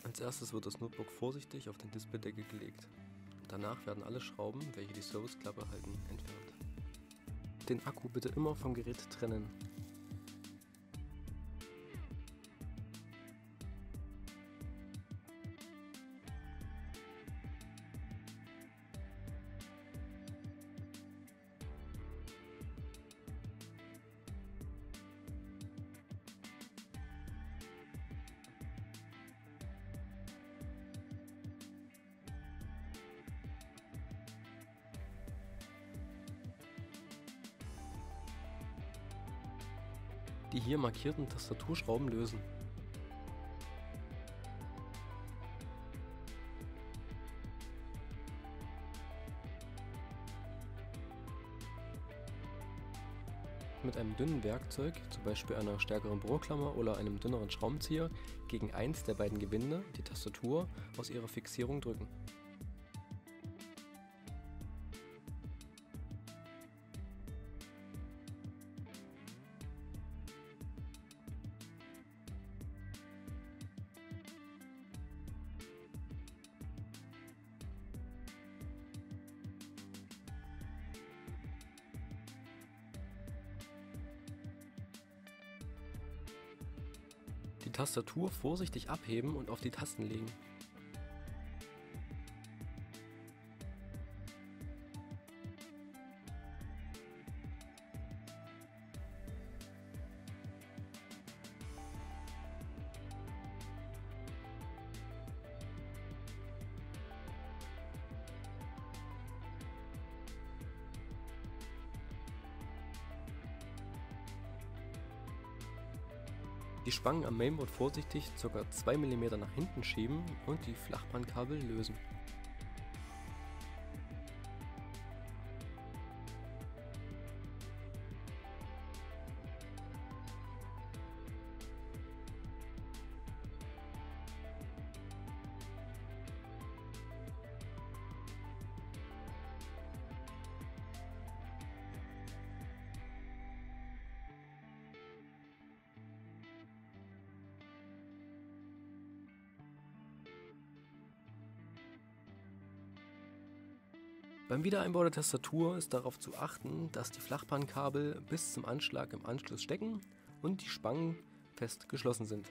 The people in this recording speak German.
Als erstes wird das Notebook vorsichtig auf den Displaydeckel gelegt. Danach werden alle Schrauben, welche die Serviceklappe halten, entfernt. Den Akku bitte immer vom Gerät trennen. Die hier markierten Tastaturschrauben lösen. Mit einem dünnen Werkzeug, zum Beispiel einer stärkeren Bohrklammer oder einem dünneren Schraubenzieher, gegen eins der beiden Gewinde, die Tastatur, aus ihrer Fixierung drücken. Die Tastatur vorsichtig abheben und auf die Tasten legen. Die Spangen am Mainboard vorsichtig ca. 2 mm nach hinten schieben und die Flachbandkabel lösen. Beim Wiedereinbau der Tastatur ist darauf zu achten, dass die Flachbandkabel bis zum Anschlag im Anschluss stecken und die Spangen fest geschlossen sind.